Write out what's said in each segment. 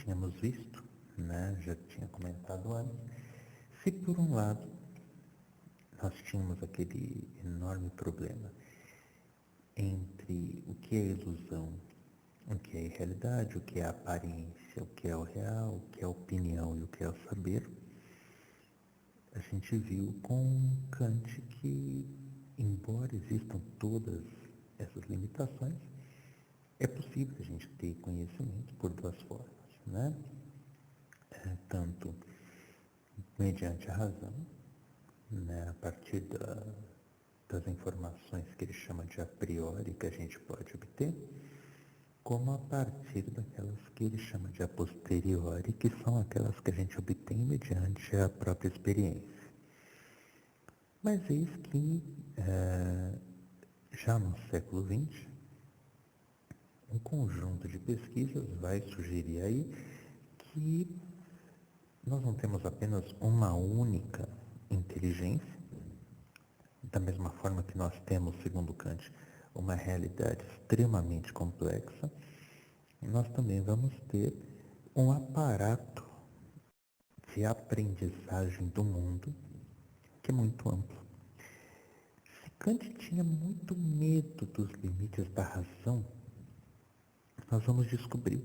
tínhamos visto, né, já tinha comentado antes, se por um lado nós tínhamos aquele enorme problema entre o que é ilusão, o que é realidade, o que é aparência, o que é o real, o que é opinião e o que é o saber, a gente viu com Kant que, embora existam todas essas limitações, é possível a gente ter conhecimento por duas formas, né? Tanto mediante a razão, né, a partir das informações que ele chama de a priori que a gente pode obter, como a partir daquelas que ele chama de a posteriori, que são aquelas que a gente obtém mediante a própria experiência. Mas eis que, já no século XX, um conjunto de pesquisas vai sugerir aí que nós não temos apenas uma única inteligência, da mesma forma que nós temos, segundo Kant, uma realidade extremamente complexa, nós também vamos ter um aparato de aprendizagem do mundo que é muito amplo. Se Kant tinha muito medo dos limites da razão, nós vamos descobrir,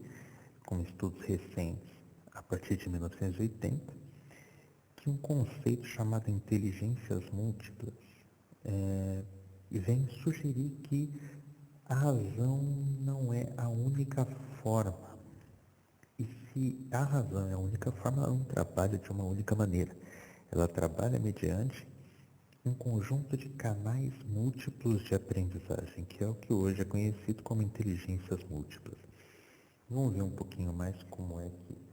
com estudos recentes, a partir de 1980, que um conceito chamado inteligências múltiplas vem sugerir que a razão não é a única forma. E se a razão é a única forma, ela não trabalha de uma única maneira. Ela trabalha mediante um conjunto de canais múltiplos de aprendizagem, que é o que hoje é conhecido como inteligências múltiplas. Vamos ver um pouquinho mais como é que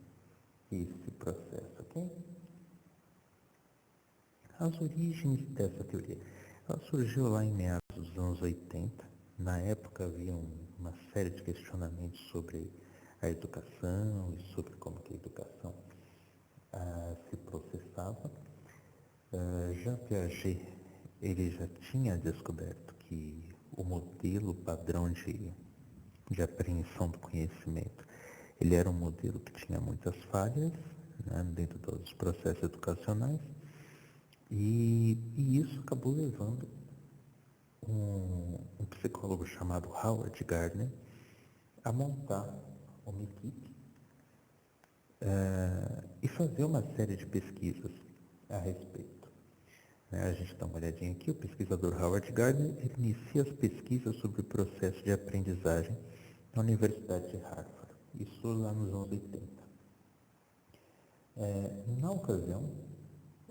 esse processo, ok? As origens dessa teoria. Ela surgiu lá em meados dos anos 80. Na época havia uma série de questionamentos sobre a educação e sobre como que a educação se processava. Jean Piaget, ele já tinha descoberto que o modelo padrão de apreensão do conhecimento, ele era um modelo que tinha muitas falhas, né, dentro dos processos educacionais, e isso acabou levando um psicólogo chamado Howard Gardner a montar uma equipe e fazer uma série de pesquisas a respeito. A gente dá uma olhadinha aqui, o pesquisador Howard Gardner ele inicia as pesquisas sobre o processo de aprendizagem na Universidade de Harvard, isso lá nos anos 80. Na ocasião,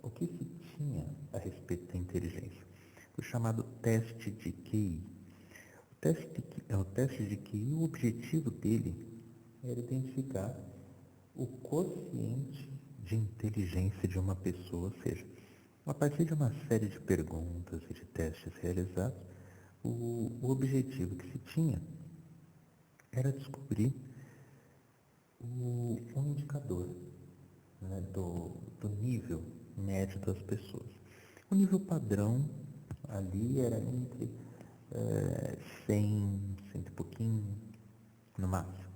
o que se tinha a respeito da inteligência? O chamado teste de QI. O teste de QI, o objetivo dele era identificar o quociente de inteligência de uma pessoa, ou seja, a partir de uma série de perguntas e de testes realizados, o objetivo que se tinha era descobrir um indicador, né, do nível médio das pessoas. O nível padrão ali era entre 100, 100 e pouquinho, no máximo.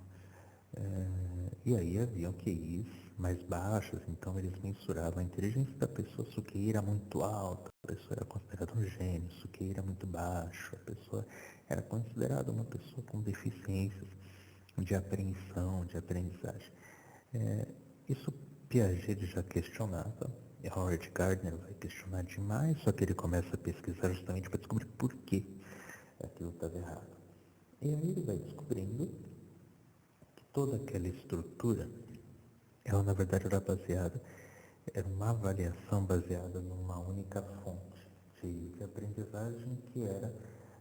E aí haviam QIs mais baixos, então eles mensuravam a inteligência da pessoa. Se o QI era muito alto, a pessoa era considerada um gênio. Se o QI era muito baixo, a pessoa era considerada uma pessoa com deficiências de apreensão, de aprendizagem. Isso Piaget já questionava, e Howard Gardner vai questionar demais, só que ele começa a pesquisar justamente para descobrir por que aquilo estava errado. E aí ele vai descobrindo que toda aquela estrutura, ela na verdade era uma avaliação baseada numa única fonte de aprendizagem, que era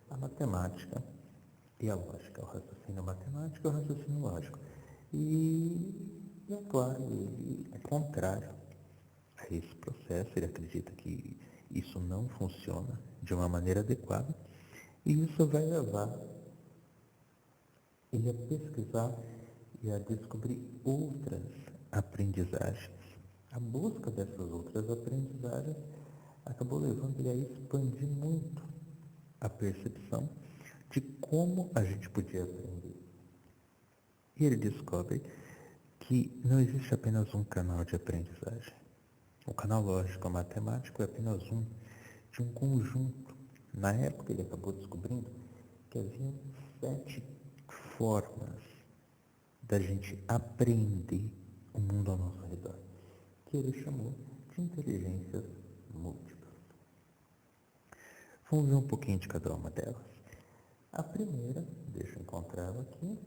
a matemática e a lógica, o raciocínio matemático e o raciocínio lógico. E é claro, ele é contrário a esse processo, ele acredita que isso não funciona de uma maneira adequada, e isso vai levar ele a pesquisar e a descobrir outras aprendizagens. A busca dessas outras aprendizagens acabou levando ele a expandir muito a percepção de como a gente podia aprender. E ele descobre que não existe apenas um canal de aprendizagem. O canal lógico-matemático é apenas um de um conjunto. Na época ele acabou descobrindo que havia 7 formas da gente aprender o mundo ao nosso redor, que ele chamou de inteligências múltiplas. Vamos ver um pouquinho de cada uma delas. A primeira, deixa eu encontrá-la aqui,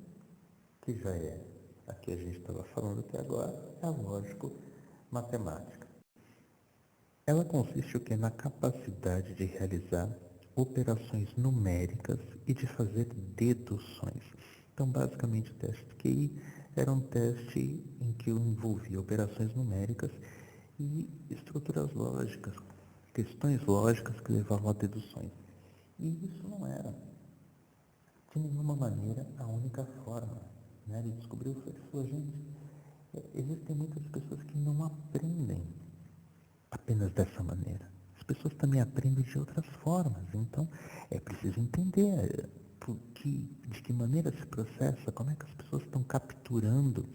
que já é a que a gente estava falando até agora, é a lógico-matemática. Ela consiste o que? Na capacidade de realizar operações numéricas e de fazer deduções. Então, basicamente, o teste de QI era um teste em que eu envolvia operações numéricas e estruturas lógicas, questões lógicas que levavam a deduções. E isso não era, de nenhuma maneira, a única forma. Né? Ele descobriu que falou, gente, existem muitas pessoas que não aprendem apenas dessa maneira. As pessoas também aprendem de outras formas, então é preciso entender de que maneira se processa, como é que as pessoas estão capturando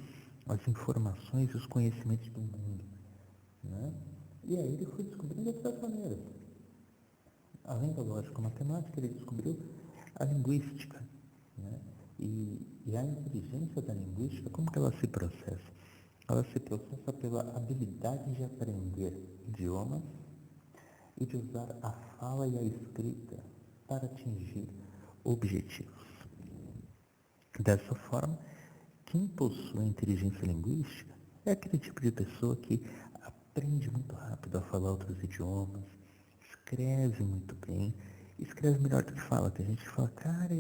as informações e os conhecimentos do mundo. Né? E aí ele foi descobrindo outras maneiras. Além da lógica-matemática, ele descobriu a linguística. Né? E a inteligência da linguística, como que ela se processa? Ela se processa pela habilidade de aprender idiomas e de usar a fala e a escrita para atingir objetivos. Dessa forma, quem possui inteligência linguística é aquele tipo de pessoa que aprende muito rápido a falar outros idiomas, escreve muito bem, escreve melhor do que fala. Tem gente que fala, cara,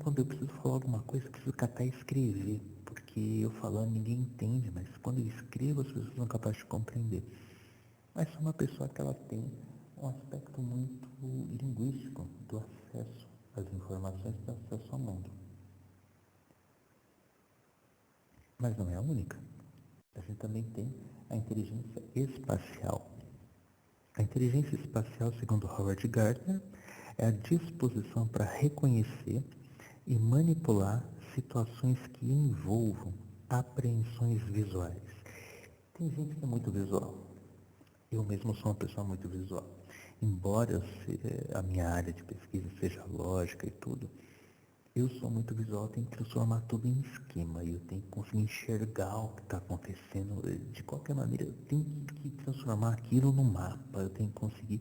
quando eu preciso falar alguma coisa, eu preciso catar e escrever, porque eu falando ninguém entende, mas quando eu escrevo as pessoas são capazes de compreender. Mas é uma pessoa que ela tem um aspecto muito linguístico do acesso às informações, do acesso ao mundo. Mas não é a única. A gente também tem a inteligência espacial. A inteligência espacial, segundo Howard Gardner, é a disposição para reconhecer e manipular situações que envolvam apreensões visuais. Tem gente que é muito visual. Eu mesmo sou uma pessoa muito visual. Embora a minha área de pesquisa seja lógica e tudo, eu sou muito visual, tenho que transformar tudo em esquema, e eu tenho que conseguir enxergar o que está acontecendo. De qualquer maneira, eu tenho que transformar aquilo no mapa, eu tenho que conseguir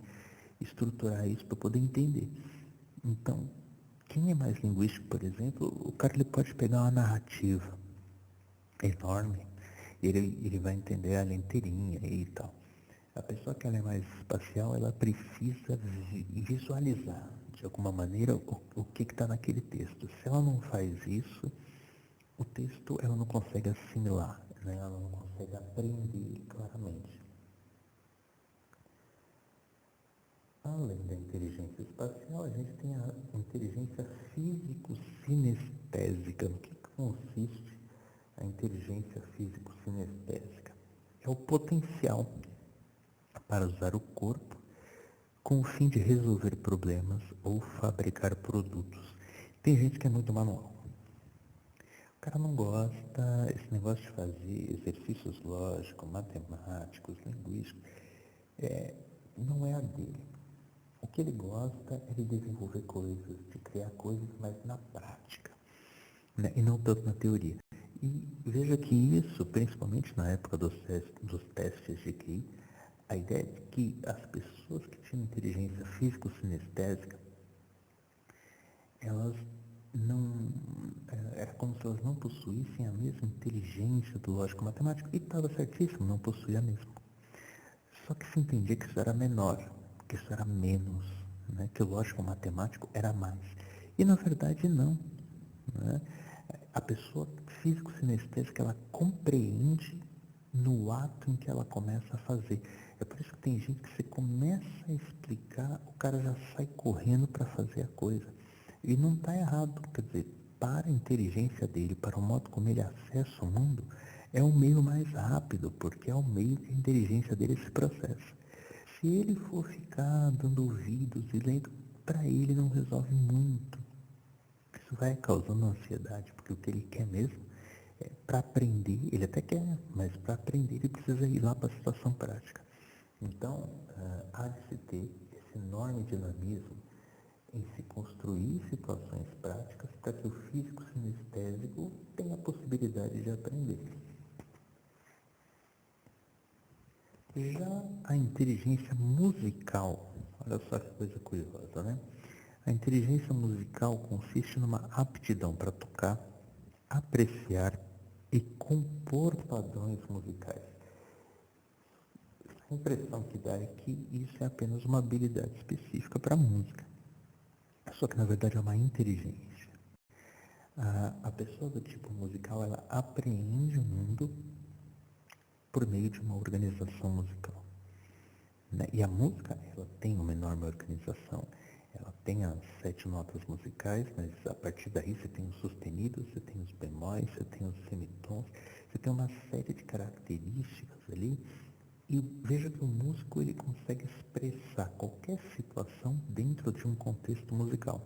estruturar isso para poder entender. Então, quem é mais linguístico, por exemplo, o cara ele pode pegar uma narrativa enorme, ele vai entender ela inteirinha e tal. A pessoa que ela é mais espacial, ela precisa visualizar de alguma maneira o que está naquele texto. Se ela não faz isso, o texto ela não consegue assimilar, né? Ela não consegue aprender claramente. Além da inteligência espacial, a gente tem a inteligência físico-sinestésica. No que consiste a inteligência físico-sinestésica? É o potencial para usar o corpo com o fim de resolver problemas ou fabricar produtos. Tem gente que é muito manual. O cara não gosta, esse negócio de fazer exercícios lógicos, matemáticos, linguísticos, não é a dele. O que ele gosta é de desenvolver coisas, de criar coisas, mas na prática, né? E não tanto na teoria. E veja que isso, principalmente na época dos testes de QI, a ideia é que as pessoas que tinham inteligência físico-sinestésica, elas não... Era como se elas não possuíssem a mesma inteligência do lógico-matemático. E estava certíssimo, não possuía mesmo. Só que se entendia que isso era menor, que isso era menos, né? Que o lógico-matemático era mais. E na verdade não. Né? A pessoa físico-sinestésica, ela compreende no ato em que ela começa a fazer. É por isso que tem gente que você começa a explicar, o cara já sai correndo para fazer a coisa. E não está errado, quer dizer, para a inteligência dele, para o modo como ele acessa o mundo, é o meio mais rápido, porque é o meio que a inteligência dele se processa. Se ele for ficar dando ouvidos e lendo, para ele não resolve muito. Isso vai causando ansiedade, porque o que ele quer mesmo Para aprender, ele até quer, mas para aprender ele precisa ir lá para a situação prática. Então, há de se ter esse enorme dinamismo em se construir situações práticas para que o físico sinestésico tenha a possibilidade de aprender. Já a inteligência musical, olha só que coisa curiosa, né? A inteligência musical consiste numa aptidão para tocar, apreciar e compor padrões musicais. A impressão que dá é que isso é apenas uma habilidade específica para a música. Só que na verdade é uma inteligência. A pessoa do tipo musical, ela apreende o mundo por meio de uma organização musical. Né? E a música, ela tem uma enorme organização. Ela tem as 7 notas musicais, mas a partir daí você tem os sustenidos, você tem os bemóis, você tem os semitons, você tem uma série de características ali. E veja que o músico ele consegue expressar qualquer situação dentro de um contexto musical.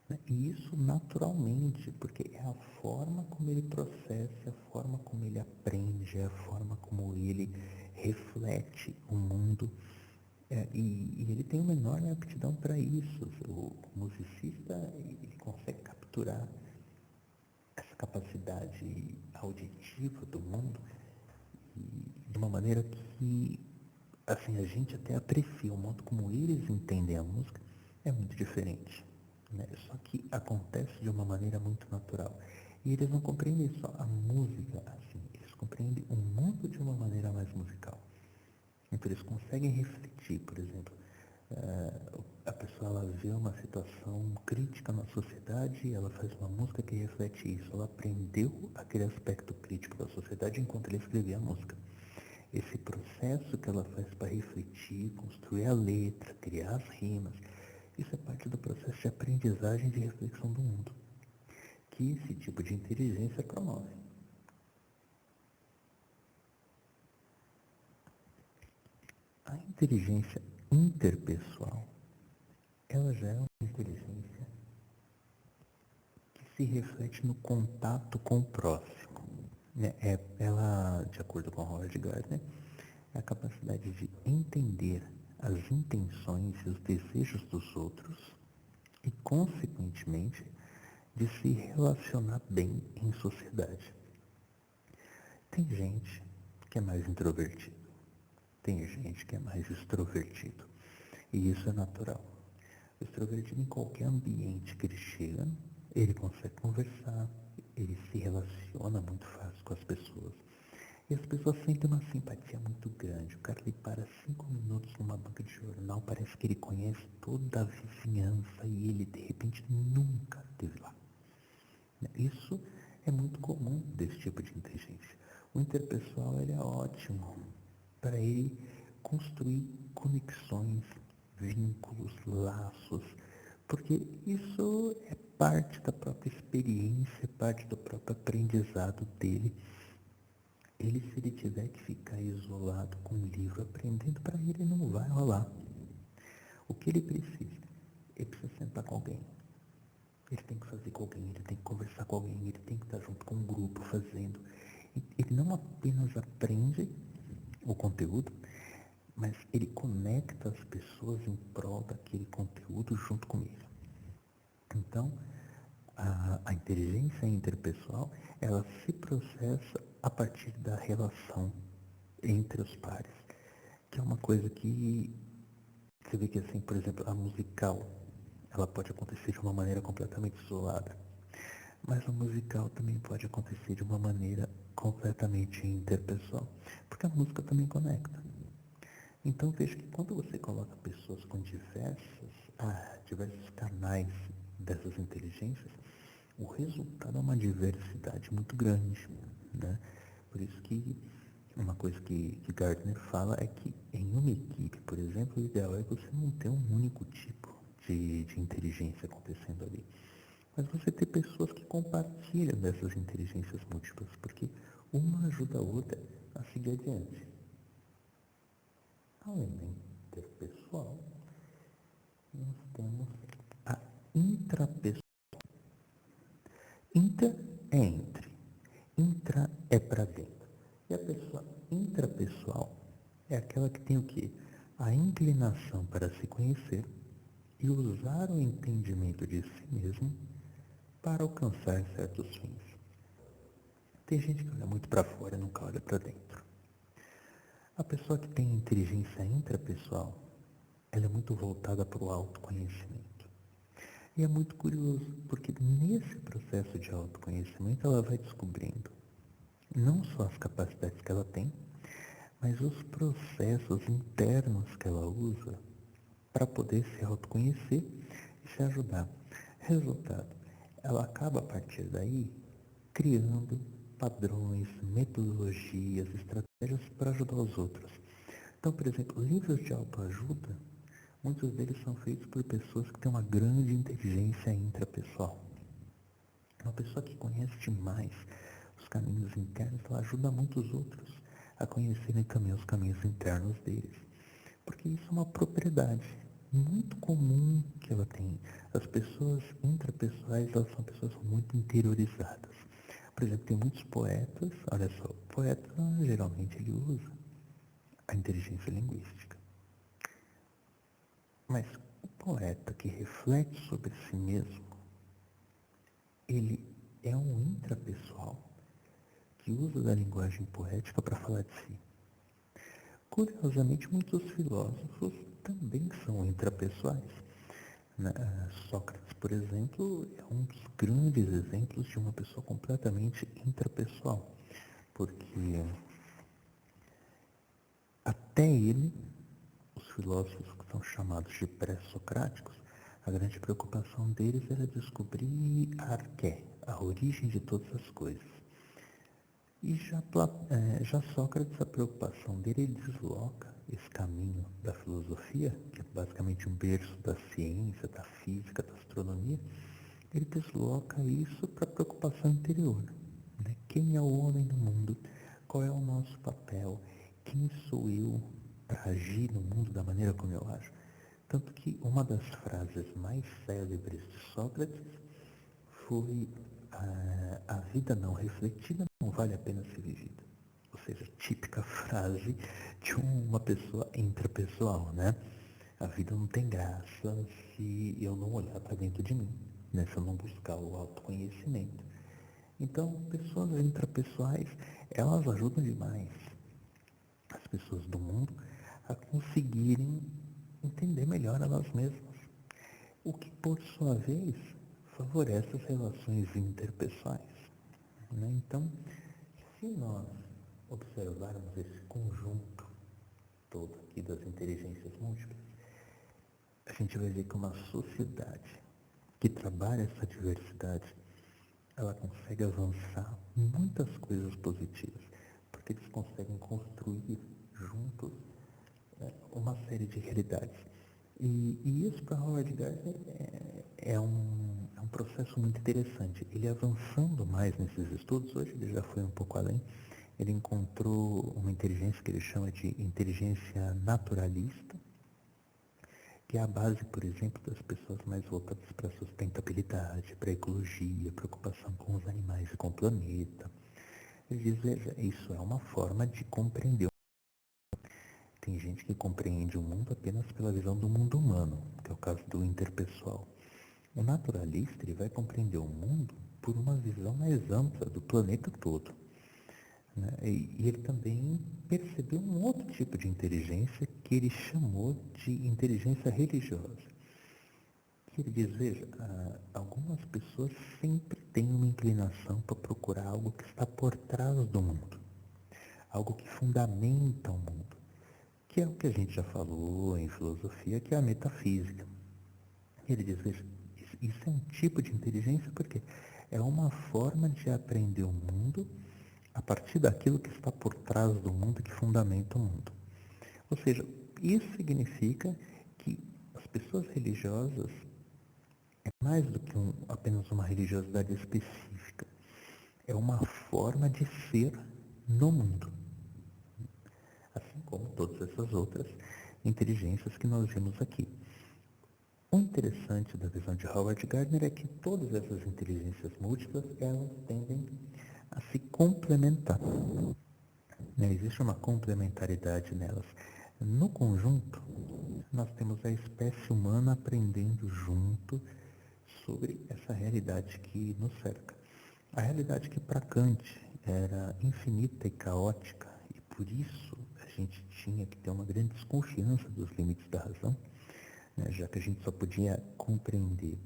Né? E isso naturalmente, porque é a forma como ele processa, é a forma como ele aprende, é a forma como ele reflete o mundo. E ele tem uma enorme aptidão para isso. O musicista ele consegue capturar essa capacidade auditiva do mundo de uma maneira que assim, a gente até aprecia o modo como eles entendem a música é muito diferente, né? Só que acontece de uma maneira muito natural. E eles não compreendem só a música assim, eles compreendem o mundo de uma maneira mais musical. Então eles conseguem refletir, por exemplo, a pessoa ela vê uma situação crítica na sociedade e ela faz uma música que reflete isso. Ela aprendeu aquele aspecto crítico da sociedade enquanto ela escrevia a música. Esse processo que ela faz para refletir, construir a letra, criar as rimas, isso é parte do processo de aprendizagem e de reflexão do mundo, que esse tipo de inteligência promove. A inteligência interpessoal, ela já é uma inteligência que se reflete no contato com o próximo. Ela, de acordo com Howard Gardner, é a capacidade de entender as intenções e os desejos dos outros e, consequentemente, de se relacionar bem em sociedade. Tem gente que é mais introvertido, tem gente que é mais extrovertido, e isso é natural. O extrovertido, em qualquer ambiente que ele chega, ele consegue conversar, ele se relaciona muito fácil com as pessoas. E as pessoas sentem uma simpatia muito grande. O cara ele para 5 minutos numa banca de jornal, parece que ele conhece toda a vizinhança e ele de repente nunca esteve lá. Isso é muito comum desse tipo de inteligência. O interpessoal ele é ótimo para ele construir conexões, vínculos, laços, porque isso é parte da própria experiência, parte do próprio aprendizado dele. Ele, se ele tiver que ficar isolado com um livro aprendendo, para ele não vai rolar. O que ele precisa? Ele precisa sentar com alguém. Ele tem que fazer com alguém, ele tem que conversar com alguém, ele tem que estar junto com um grupo fazendo. Ele não apenas aprende o conteúdo, mas ele conecta as pessoas em prol daquele conteúdo junto com ele. Então, a inteligência interpessoal, ela se processa a partir da relação entre os pares, que é uma coisa que você vê que, assim, por exemplo, a musical, ela pode acontecer de uma maneira completamente isolada, mas a musical também pode acontecer de uma maneira completamente interpessoal, porque a música também conecta. Então veja que quando você coloca pessoas com diversos canais dessas inteligências, o resultado é uma diversidade muito grande, né? Por isso que uma coisa que Gardner fala é que em uma equipe, por exemplo, o ideal é você não ter um único tipo de inteligência acontecendo ali. Mas você ter pessoas que compartilham dessas inteligências múltiplas, porque uma ajuda a outra a seguir adiante. Além da interpessoal, nós temos a intrapessoal. Intra é entre. é para dentro. E a pessoa intrapessoal é aquela que tem o quê? A inclinação para se conhecer e usar o entendimento de si mesmo para alcançar certos fins. Tem gente que olha muito para fora e nunca olha para dentro. A pessoa que tem inteligência intrapessoal, ela é muito voltada para o autoconhecimento. E é muito curioso, porque nesse processo de autoconhecimento ela vai descobrindo não só as capacidades que ela tem, mas os processos internos que ela usa para poder se autoconhecer e se ajudar. Resultado, ela acaba a partir daí criando padrões, metodologias, estratégias para ajudar os outros. Então, por exemplo, livros de autoajuda, muitos deles são feitos por pessoas que têm uma grande inteligência intrapessoal. Uma pessoa que conhece demais os caminhos internos, ela ajuda muitos outros a conhecerem também os caminhos internos deles. Porque isso é uma propriedade muito comum que ela tem. As pessoas intrapessoais, elas são pessoas muito interiorizadas. Por exemplo, tem muitos poetas, olha só, o poeta geralmente ele usa a inteligência linguística. Mas o poeta que reflete sobre si mesmo, ele é um intrapessoal que usa da linguagem poética para falar de si. Curiosamente, muitos filósofos também são intrapessoais. Sócrates, por exemplo, é um dos grandes exemplos de uma pessoa completamente intrapessoal, porque até ele, os filósofos que são chamados de pré-socráticos, a grande preocupação deles era descobrir a arqué, a origem de todas as coisas. E já Sócrates, a preocupação dele, ele desloca esse caminho da filosofia, que é basicamente um berço da ciência, da física, da astronomia, ele desloca isso para a preocupação interior. Né? Quem é o homem no mundo? Qual é o nosso papel? Quem sou eu para agir no mundo da maneira como eu ajo? Tanto que uma das frases mais célebres de Sócrates foi a vida não refletida não vale a pena ser vivida. Ou seja, típica frase de uma pessoa intrapessoal, né? A vida não tem graça se eu não olhar para dentro de mim, né? Se eu não buscar o autoconhecimento. Então, pessoas intrapessoais, elas ajudam demais as pessoas do mundo a conseguirem entender melhor elas mesmas. O que, por sua vez, favorece as relações interpessoais. Né? Então, se nós observarmos esse conjunto todo aqui das inteligências múltiplas, a gente vai ver que uma sociedade que trabalha essa diversidade, ela consegue avançar muitas coisas positivas, porque eles conseguem construir juntos uma série de realidades. E isso para Howard Gardner é um processo muito interessante. Ele avançando mais nesses estudos, hoje ele já foi um pouco além, ele encontrou uma inteligência que ele chama de inteligência naturalista, que é a base, por exemplo, das pessoas mais voltadas para a sustentabilidade, para a ecologia, preocupação com os animais e com o planeta. Ele diz, veja, isso é uma forma de compreender. Tem gente que compreende o mundo apenas pela visão do mundo humano, que é o caso do interpessoal. O naturalista ele vai compreender o mundo por uma visão mais ampla do planeta todo. Né? E ele também percebeu um outro tipo de inteligência que ele chamou de inteligência religiosa. Que ele diz, veja, algumas pessoas sempre têm uma inclinação para procurar algo que está por trás do mundo, algo que fundamenta o mundo, que é o que a gente já falou em filosofia, que é a metafísica. Ele diz, veja, isso é um tipo de inteligência porque é uma forma de aprender o mundo a partir daquilo que está por trás do mundo, que fundamenta o mundo. Ou seja, isso significa que as pessoas religiosas é mais do que apenas uma religiosidade específica. É uma forma de ser no mundo. Assim como todas essas outras inteligências que nós vimos aqui. O interessante da visão de Howard Gardner é que todas essas inteligências múltiplas, elas tendem a se complementar. Né? Existe uma complementaridade nelas. No conjunto, nós temos a espécie humana aprendendo junto sobre essa realidade que nos cerca. A realidade que para Kant era infinita e caótica, e por isso a gente tinha que ter uma grande desconfiança dos limites da razão, né? Já que a gente só podia compreender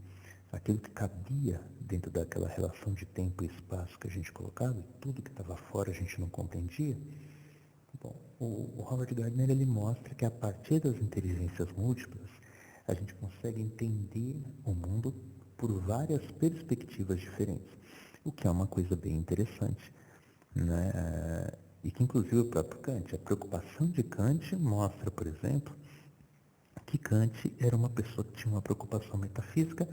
aquilo que cabia dentro daquela relação de tempo e espaço que a gente colocava, e tudo que estava fora a gente não compreendia. Bom, o Howard Gardner ele mostra que a partir das inteligências múltiplas a gente consegue entender o mundo por várias perspectivas diferentes, o que é uma coisa bem interessante, né? E que inclusive o próprio Kant, a preocupação de Kant mostra, por exemplo, que Kant era uma pessoa que tinha uma preocupação metafísica,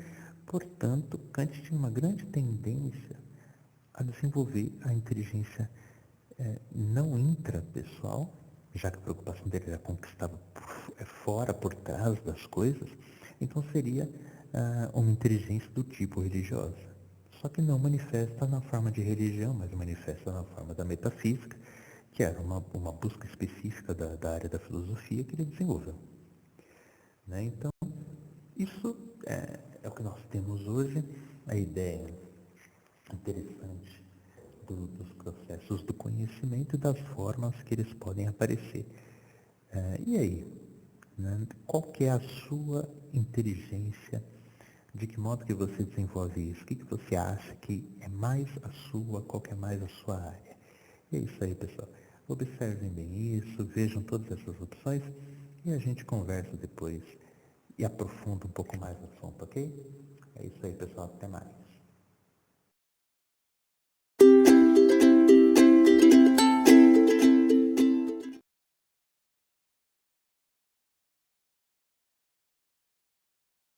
portanto, Kant tinha uma grande tendência a desenvolver a inteligência não intrapessoal, já que a preocupação dele era conquistar fora, por trás das coisas, então seria uma inteligência do tipo religiosa. Só que não manifesta na forma de religião, mas manifesta na forma da metafísica, que era uma busca específica da área da filosofia que ele desenvolveu. Né? Então, isso é o que nós temos hoje, a ideia interessante dos processos do conhecimento e das formas que eles podem aparecer. E aí? Né? Qual que é a sua inteligência? De que modo que você desenvolve isso? O que você acha que é mais a sua, qual que é mais a sua área? E é isso aí, pessoal. Observem bem isso, vejam todas essas opções e a gente conversa depois e aprofunda um pouco mais no assunto, ok? É isso aí, pessoal. Até mais.